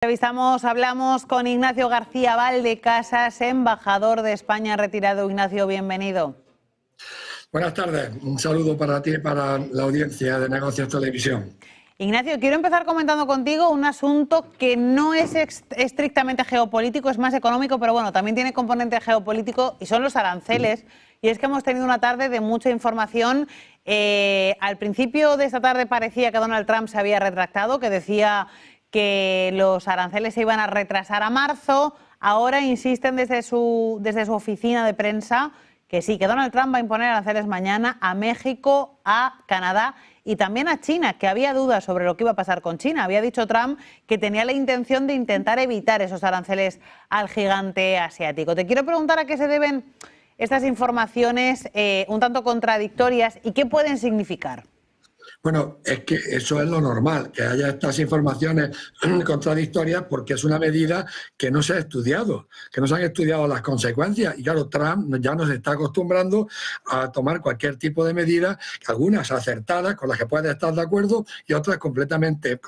Hablamos con Ignacio García Valdecasas, embajador de España retirado. Ignacio, bienvenido. Buenas tardes, un saludo para ti y para la audiencia de Negocios Televisión. Ignacio, quiero empezar comentando contigo un asunto que no es estrictamente geopolítico, es más económico, pero bueno, también tiene componente geopolítico y son los aranceles. Y es que hemos tenido una tarde de mucha información. Al principio de esta tarde parecía que Donald Trump se había retractado, que decía que los aranceles se iban a retrasar a marzo. Ahora insisten desde su oficina de prensa que sí, que Donald Trump va a imponer aranceles mañana a México, a Canadá y también a China, que había dudas sobre lo que iba a pasar con China. Había dicho Trump que tenía la intención de intentar evitar esos aranceles al gigante asiático. Te quiero preguntar a qué se deben estas informaciones un tanto contradictorias y qué pueden significar. Bueno, es que eso es lo normal, que haya estas informaciones contradictorias porque es una medida que no se ha estudiado, que no se han estudiado las consecuencias. Y claro, Trump ya nos está acostumbrando a tomar cualquier tipo de medida, algunas acertadas, con las que puede estar de acuerdo, y otras completamente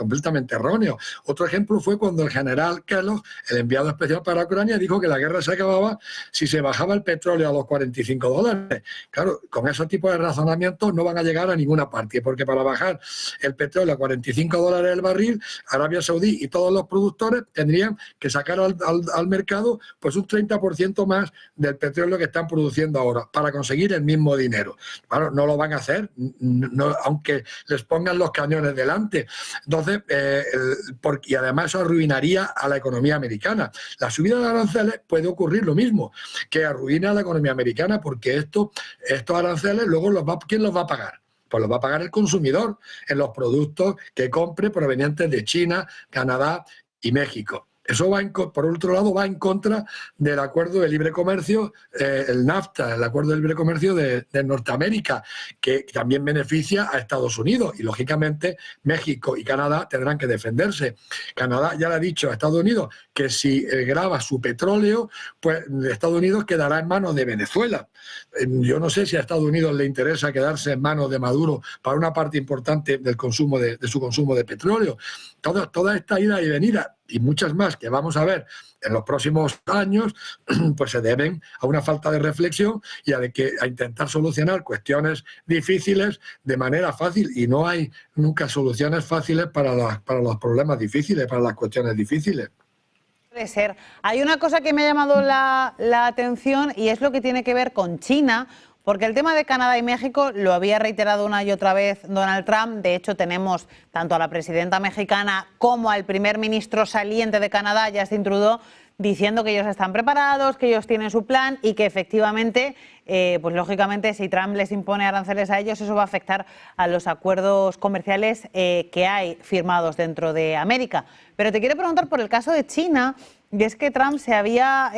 erróneas. Otro ejemplo fue cuando el general Kellogg, el enviado especial para Ucrania, dijo que la guerra se acababa si se bajaba el petróleo a los $45. Claro, con ese tipo de razonamientos no van a llegar a ninguna parte, porque para bajar el petróleo a $45 el barril, Arabia Saudí y todos los productores tendrían que sacar al mercado pues un 30% más del petróleo que están produciendo ahora para conseguir el mismo dinero. Claro, no lo van a hacer, no, aunque les pongan los cañones delante. Entonces, y además eso arruinaría a la economía americana. La subida de aranceles puede ocurrir lo mismo, que arruina a la economía americana, porque estos aranceles luego ¿quién los va a pagar? Pues lo va a pagar el consumidor en los productos que compre provenientes de China, Canadá y México. Eso por otro lado, va en contra del acuerdo de libre comercio, el NAFTA, el acuerdo de libre comercio de Norteamérica, que también beneficia a Estados Unidos. Y lógicamente México y Canadá tendrán que defenderse. Canadá ya le ha dicho a Estados Unidos que si grava su petróleo, pues Estados Unidos quedará en manos de Venezuela. Yo no sé si a Estados Unidos le interesa quedarse en manos de Maduro para una parte importante del consumo de su consumo de petróleo. Toda esta ida y venida y muchas más que vamos a ver en los próximos años, pues se deben a una falta de reflexión y a intentar solucionar cuestiones difíciles de manera fácil, y no hay nunca soluciones fáciles para los problemas difíciles, para las cuestiones difíciles. Puede ser. Hay una cosa que me ha llamado la atención y es lo que tiene que ver con China, porque el tema de Canadá y México lo había reiterado una y otra vez Donald Trump. De hecho, tenemos tanto a la presidenta mexicana como al primer ministro saliente de Canadá, Justin Trudeau, diciendo que ellos están preparados, que ellos tienen su plan y que efectivamente, pues lógicamente, si Trump les impone aranceles a ellos, eso va a afectar a los acuerdos comerciales que hay firmados dentro de América. Pero te quiero preguntar por el caso de China. Y es que Trump se había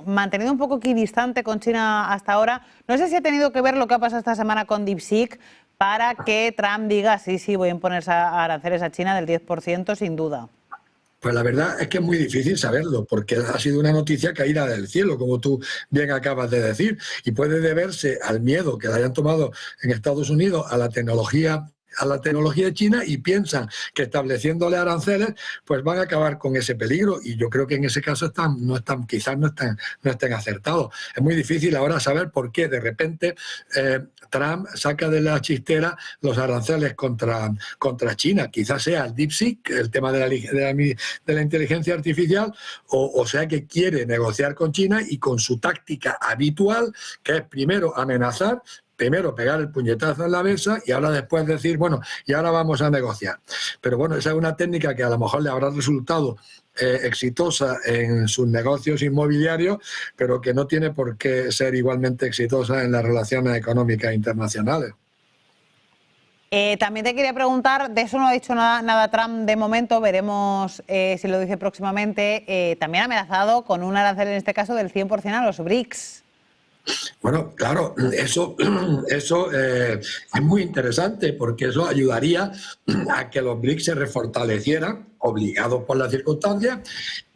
mantenido un poco equidistante con China hasta ahora. No sé si ha tenido que ver lo que ha pasado esta semana con DeepSeek para que Trump diga sí, voy a imponer aranceles a China del 10%, sin duda. Pues la verdad es que es muy difícil saberlo, porque ha sido una noticia caída del cielo, como tú bien acabas de decir, y puede deberse al miedo que le hayan tomado en Estados Unidos a la tecnología china, y piensan que estableciéndole aranceles pues van a acabar con ese peligro, y yo creo que en ese caso quizás no estén acertados. Es muy difícil ahora saber por qué de repente Trump saca de la chistera los aranceles contra China. Quizás sea el DeepSeek, el tema de la inteligencia artificial, o sea que quiere negociar con China y con su táctica habitual, que es primero amenazar, primero pegar el puñetazo en la mesa y ahora después decir, bueno, y ahora vamos a negociar. Pero bueno, esa es una técnica que a lo mejor le habrá resultado exitosa en sus negocios inmobiliarios, pero que no tiene por qué ser igualmente exitosa en las relaciones económicas internacionales. También te quería preguntar, de eso no ha dicho nada Trump de momento, veremos si lo dice próximamente. También ha amenazado con un arancel, en este caso, del 100% a los BRICS. Bueno, claro, eso es muy interesante, porque eso ayudaría a que los BRICS se refortalecieran, obligados por las circunstancias,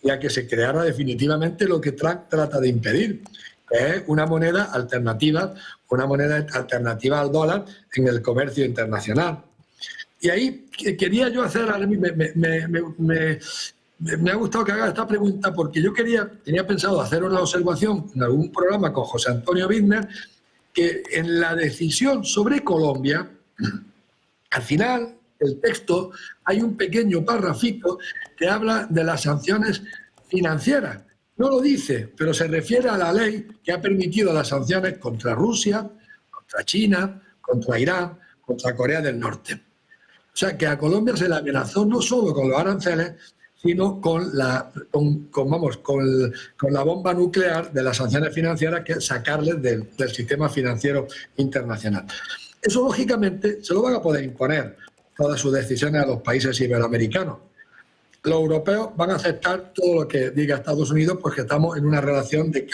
y a que se creara definitivamente lo que Trump trata de impedir, que es una moneda alternativa al dólar en el comercio internacional. Y ahí quería yo hacer, Me ha gustado que haga esta pregunta porque yo tenía pensado hacer una observación en algún programa con José Antonio Bittner, que en la decisión sobre Colombia, al final del texto hay un pequeño parrafito que habla de las sanciones financieras. No lo dice, pero se refiere a la ley que ha permitido las sanciones contra Rusia, contra China, contra Irán, contra Corea del Norte. O sea, que a Colombia se le amenazó no solo con los aranceles, sino con la bomba nuclear de las sanciones financieras, que es sacarles del sistema financiero internacional. Eso, lógicamente, se lo van a poder imponer todas sus decisiones a los países iberoamericanos. Los europeos van a aceptar todo lo que diga Estados Unidos porque estamos en una relación de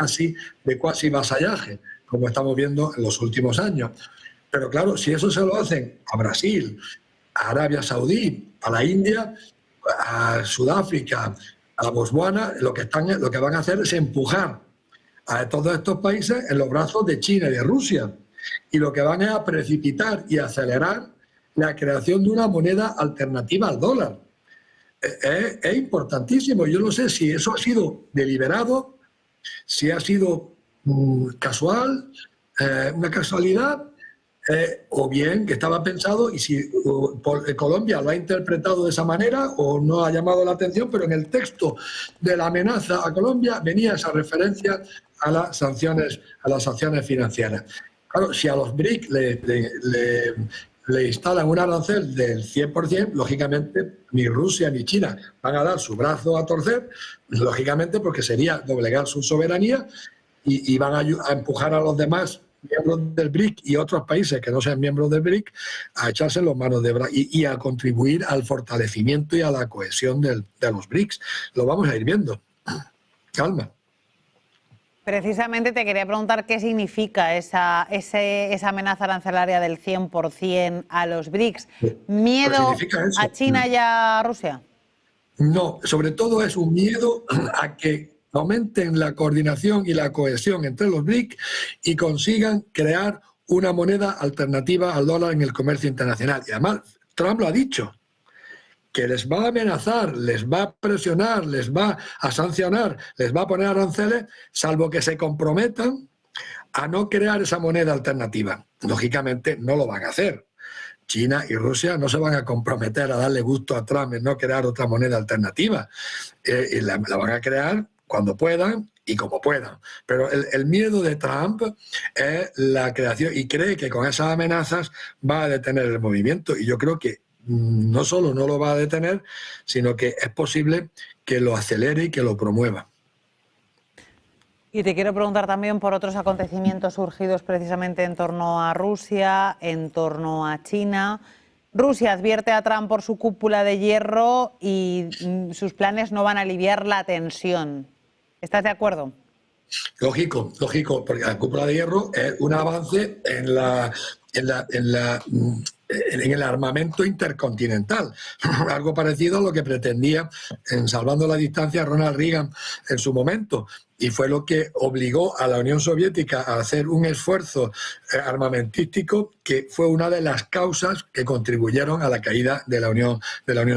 cuasi vasallaje, como estamos viendo en los últimos años. Pero claro, si eso se lo hacen a Brasil, a Arabia Saudí, a la India, a Sudáfrica, a Botswana, lo que van a hacer es empujar a todos estos países en los brazos de China y de Rusia. Y lo que van es a precipitar y acelerar la creación de una moneda alternativa al dólar. Es importantísimo. Yo no sé si eso ha sido deliberado, si ha sido casual, una casualidad, o bien que estaba pensado, y si Colombia lo ha interpretado de esa manera o no ha llamado la atención, pero en el texto de la amenaza a Colombia venía esa referencia a las sanciones financieras. Claro, si a los BRIC le instalan un arancel del 100%, lógicamente ni Rusia ni China van a dar su brazo a torcer, lógicamente, porque sería doblegar su soberanía, y van a empujar a los demás miembros del BRIC y otros países que no sean miembros del BRIC a echarse las manos de brazo y a contribuir al fortalecimiento y a la cohesión de los BRICS. Lo vamos a ir viendo. Calma. Precisamente te quería preguntar qué significa esa amenaza arancelaria del 100% a los BRICS. ¿Miedo a China y a Rusia? No, sobre todo es un miedo a que aumenten la coordinación y la cohesión entre los BRIC y consigan crear una moneda alternativa al dólar en el comercio internacional. Y además, Trump lo ha dicho, que les va a amenazar, les va a presionar, les va a sancionar, les va a poner aranceles, salvo que se comprometan a no crear esa moneda alternativa. Lógicamente no lo van a hacer. China y Rusia no se van a comprometer a darle gusto a Trump en no crear otra moneda alternativa. Y la van a crear cuando puedan y como puedan. Pero el miedo de Trump es la creación, y cree que con esas amenazas va a detener el movimiento. Y yo creo que no solo no lo va a detener, sino que es posible que lo acelere y que lo promueva. Y te quiero preguntar también por otros acontecimientos surgidos precisamente en torno a Rusia, en torno a China. Rusia advierte a Trump por su cúpula de hierro y sus planes no van a aliviar la tensión. ¿Estás de acuerdo? Lógico, porque la cúpula de hierro es un avance en el armamento intercontinental, algo parecido a lo que pretendía, en Salvando la Distancia, Ronald Reagan en su momento, y fue lo que obligó a la Unión Soviética a hacer un esfuerzo armamentístico que fue una de las causas que contribuyeron a la caída de la Unión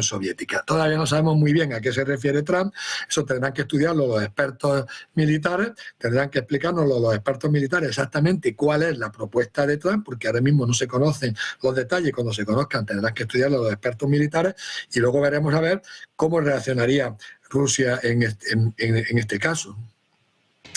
Soviética. Todavía no sabemos muy bien a qué se refiere Trump, eso tendrán que estudiarlo los expertos militares, tendrán que explicarnos los expertos militares exactamente cuál es la propuesta de Trump, porque ahora mismo no se conocen los detalles. Cuando se conozcan tendrán que estudiarlo los expertos militares y luego veremos a ver cómo reaccionaría Rusia en este caso.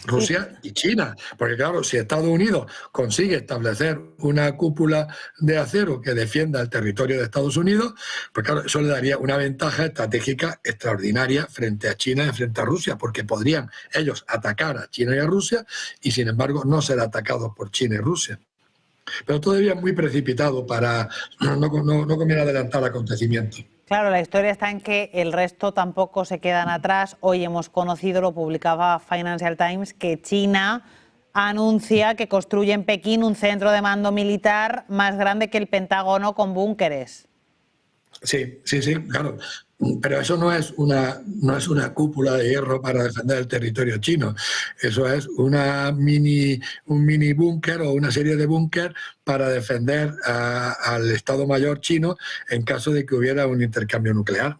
Rusia y China, porque claro, si Estados Unidos consigue establecer una cúpula de acero que defienda el territorio de Estados Unidos, pues claro, eso le daría una ventaja estratégica extraordinaria frente a China y frente a Rusia, porque podrían ellos atacar a China y a Rusia y sin embargo no ser atacados por China y Rusia. Pero todavía es muy precipitado no conviene adelantar acontecimientos. Claro, la historia está en que el resto tampoco se quedan atrás. Hoy hemos conocido, lo publicaba Financial Times, que China anuncia que construye en Pekín un centro de mando militar más grande que el Pentágono, con búnkeres. Sí, claro. Pero eso no es una cúpula de hierro para defender el territorio chino. Eso es un mini búnker o una serie de búnker para defender al Estado Mayor chino en caso de que hubiera un intercambio nuclear.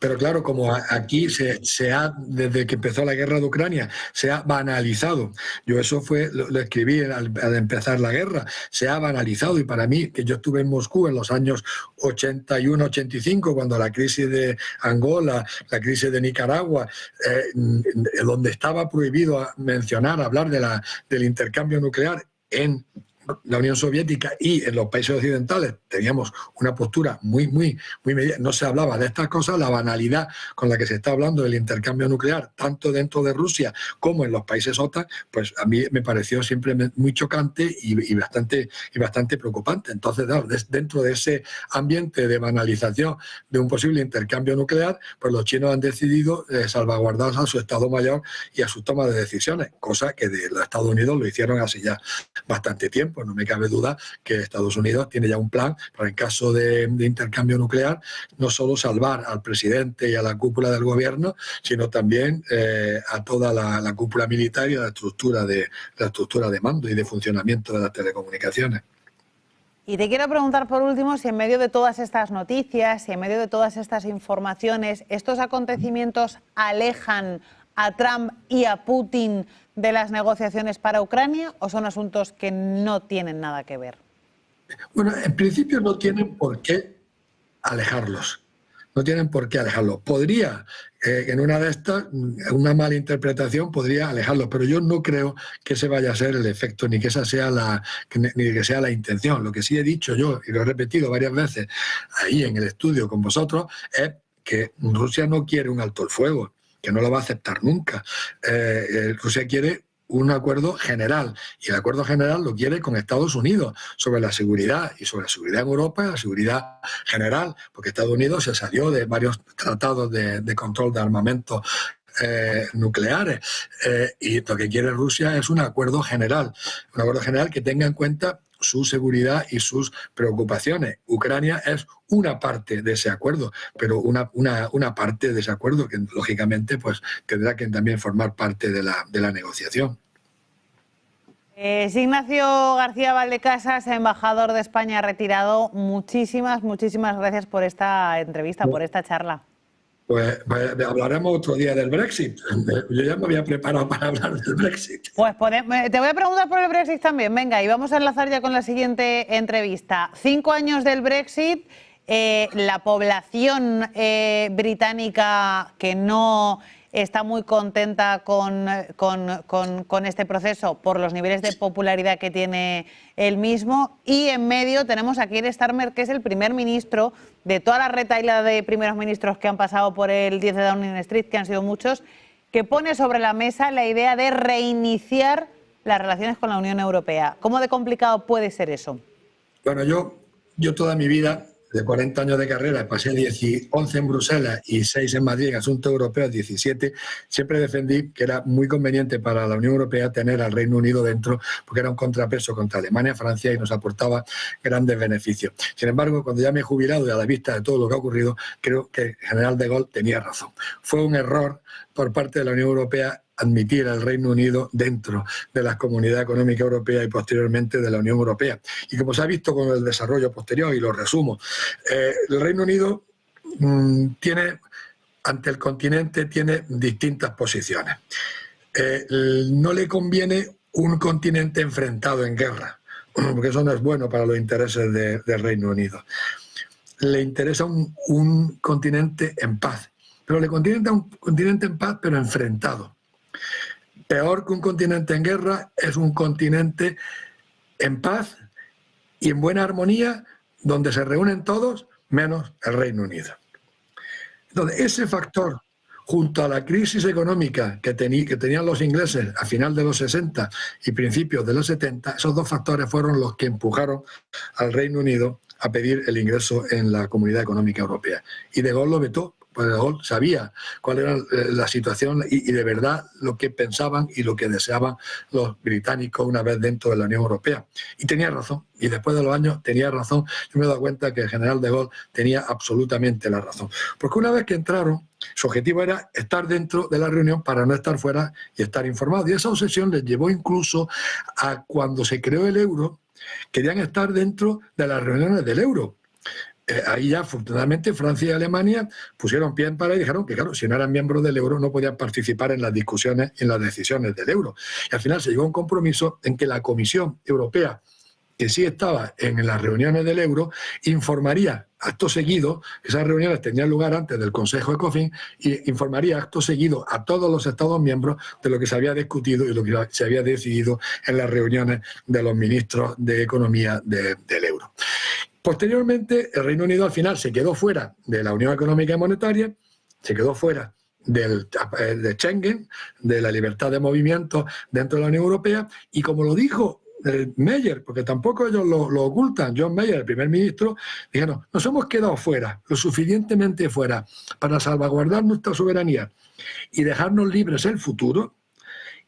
Pero claro, como aquí desde que empezó la guerra de Ucrania, se ha banalizado. Yo eso lo escribí al empezar la guerra, se ha banalizado. Y para mí, que yo estuve en Moscú en los años 81-85, cuando la crisis de Angola, la crisis de Nicaragua, donde estaba prohibido hablar del intercambio nuclear en la Unión Soviética y en los países occidentales teníamos una postura muy medida. No se hablaba de estas cosas, la banalidad con la que se está hablando del intercambio nuclear, tanto dentro de Rusia como en los países OTAN, pues a mí me pareció siempre muy chocante y bastante preocupante. Entonces, dentro de ese ambiente de banalización de un posible intercambio nuclear, pues los chinos han decidido salvaguardar a su Estado Mayor y a su toma de decisiones, cosa que de los Estados Unidos lo hicieron hace ya bastante tiempo. No me cabe duda que Estados Unidos tiene ya un plan para, en caso de intercambio nuclear, no solo salvar al presidente y a la cúpula del gobierno, sino también a toda la cúpula militar y a la estructura de mando y de funcionamiento de las telecomunicaciones. Y te quiero preguntar por último si en medio de todas estas noticias, si en medio de todas estas informaciones, estos acontecimientos alejan a Trump y a Putin de las negociaciones para Ucrania, o son asuntos que no tienen nada que ver. Bueno, en principio no tienen por qué alejarlos. No tienen por qué alejarlos. Podría, en una de estas, una mala interpretación podría alejarlos, pero yo no creo que ese vaya a ser el efecto, ni que esa sea ni que sea la intención. Lo que sí he dicho yo, y lo he repetido varias veces ahí en el estudio con vosotros, es que Rusia no quiere un alto el fuego, que no lo va a aceptar nunca. Rusia quiere un acuerdo general, y el acuerdo general lo quiere con Estados Unidos sobre la seguridad, y sobre la seguridad en Europa, la seguridad general, porque Estados Unidos se salió de varios tratados de control de armamento nucleares, y lo que quiere Rusia es un acuerdo general que tenga en cuenta su seguridad y sus preocupaciones. Ucrania es una parte de ese acuerdo, pero una parte de ese acuerdo que lógicamente pues tendrá que también formar parte de la negociación. Ignacio García Valdecasas, embajador de España retirado, muchísimas gracias por esta entrevista, por esta charla. Pues hablaremos otro día del Brexit. Yo ya me había preparado para hablar del Brexit. Pues te voy a preguntar por el Brexit también. Venga, y vamos a enlazar ya con la siguiente entrevista. 5 años del Brexit, la población británica que no está muy contenta con este proceso por los niveles de popularidad que tiene el mismo, y en medio tenemos a Keir Starmer, que es el primer ministro de toda la retahíla de primeros ministros que han pasado por el 10 de Downing Street, que han sido muchos, que pone sobre la mesa la idea de reiniciar las relaciones con la Unión Europea. ¿Cómo de complicado puede ser eso? Bueno, yo toda mi vida, de 40 años de carrera, pasé 11 en Bruselas y 6 en Madrid en asuntos europeos, 17, siempre defendí que era muy conveniente para la Unión Europea tener al Reino Unido dentro, porque era un contrapeso contra Alemania, Francia, y nos aportaba grandes beneficios. Sin embargo, cuando ya me he jubilado y a la vista de todo lo que ha ocurrido, creo que el general de Gaulle tenía razón. Fue un error por parte de la Unión Europea admitir al Reino Unido dentro de la Comunidad Económica Europea y posteriormente de la Unión Europea. Y como se ha visto con el desarrollo posterior, y lo resumo, el Reino Unido ante el continente tiene distintas posiciones. No le conviene un continente enfrentado en guerra, porque eso no es bueno para los intereses del Reino Unido. Le interesa un continente en paz, pero le conviene un continente en paz pero enfrentado. Peor que un continente en guerra es un continente en paz y en buena armonía, donde se reúnen todos menos el Reino Unido. Entonces, ese factor, junto a la crisis económica que tenían los ingleses a final de los 60 y principios de los 70, esos dos factores fueron los que empujaron al Reino Unido a pedir el ingreso en la Comunidad Económica Europea. Y De Gaulle lo vetó. Pues De Gaulle sabía cuál era la situación y de verdad lo que pensaban y lo que deseaban los británicos una vez dentro de la Unión Europea. Y tenía razón, y después de los años tenía razón. Yo me he dado cuenta que el general De Gaulle tenía absolutamente la razón. Porque una vez que entraron, su objetivo era estar dentro de la reunión para no estar fuera y estar informados. Y esa obsesión les llevó incluso a cuando se creó el euro, querían estar dentro de las reuniones del euro. ahí ya, afortunadamente, Francia y Alemania pusieron pie en pared y dijeron que, claro, si no eran miembros del euro no podían participar en las discusiones y en las decisiones del euro. Y al final se llegó a un compromiso en que la Comisión Europea, que sí estaba en las reuniones del euro, informaría acto seguido, esas reuniones tenían lugar antes del Consejo ECOFIN, y informaría acto seguido a todos los Estados miembros de lo que se había discutido y lo que se había decidido en las reuniones de los ministros de Economía del euro. Posteriormente, el Reino Unido al final se quedó fuera de la Unión Económica y Monetaria, se quedó fuera de Schengen, de la libertad de movimiento dentro de la Unión Europea, y como lo dijo Meyer, porque tampoco ellos lo ocultan, John Meyer, el primer ministro, dijeron, nos hemos quedado fuera, lo suficientemente fuera para salvaguardar nuestra soberanía y dejarnos libres el futuro,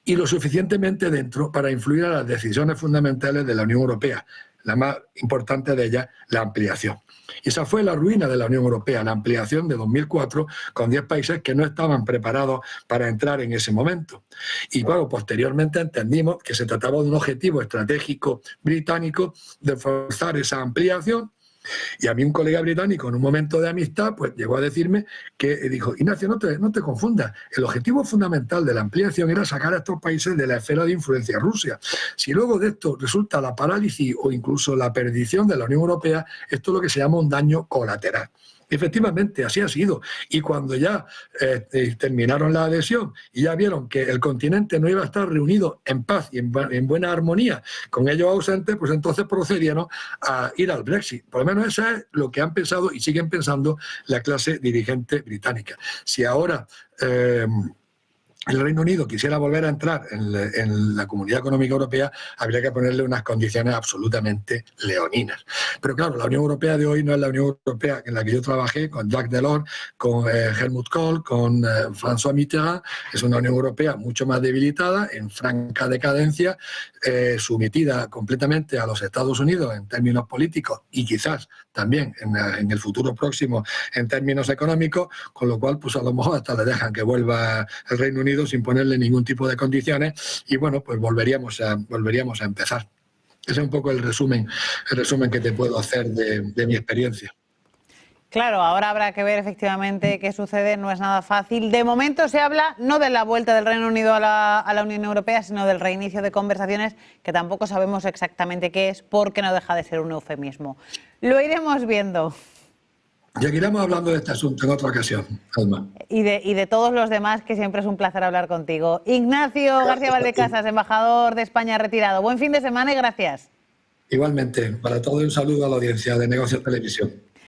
y lo suficientemente dentro para influir a las decisiones fundamentales de la Unión Europea, la más importante de ellas, la ampliación. Y esa fue la ruina de la Unión Europea, la ampliación de 2004 con 10 países que no estaban preparados para entrar en ese momento. Y bueno, posteriormente entendimos que se trataba de un objetivo estratégico británico de forzar esa ampliación. Y a mí un colega británico en un momento de amistad pues llegó a decirme que dijo, Ignacio, no te confundas, el objetivo fundamental de la ampliación era sacar a estos países de la esfera de influencia Rusia. Si luego de esto resulta la parálisis o incluso la perdición de la Unión Europea, esto es lo que se llama un daño colateral. Efectivamente, así ha sido. Y cuando ya terminaron la adhesión y ya vieron que el continente no iba a estar reunido en paz y en buena armonía con ellos ausentes, pues entonces procedieron a ir al Brexit. Por lo menos eso es lo que han pensado y siguen pensando la clase dirigente británica. Si ahora el Reino Unido quisiera volver a entrar en la Comunidad Económica Europea, habría que ponerle unas condiciones absolutamente leoninas. Pero claro, la Unión Europea de hoy no es la Unión Europea en la que yo trabajé con Jacques Delors, con Helmut Kohl, con François Mitterrand. Es una Unión Europea mucho más debilitada, en franca decadencia, sometida completamente a los Estados Unidos en términos políticos y quizás también en el futuro próximo en términos económicos, con lo cual pues a lo mejor hasta le dejan que vuelva el Reino Unido sin ponerle ningún tipo de condiciones y bueno, pues volveríamos a empezar. Ese es un poco el resumen que te puedo hacer de mi experiencia. Claro, ahora habrá que ver efectivamente qué sucede, no es nada fácil. De momento se habla no de la vuelta del Reino Unido a la Unión Europea, sino del reinicio de conversaciones que tampoco sabemos exactamente qué es, porque no deja de ser un eufemismo. Lo iremos viendo. Seguiremos hablando de este asunto en otra ocasión, Alma. Y de todos los demás, que siempre es un placer hablar contigo. Ignacio García Valdecasas, embajador de España retirado. Buen fin de semana y gracias. Igualmente, para todos un saludo a la audiencia de Negocios Televisión.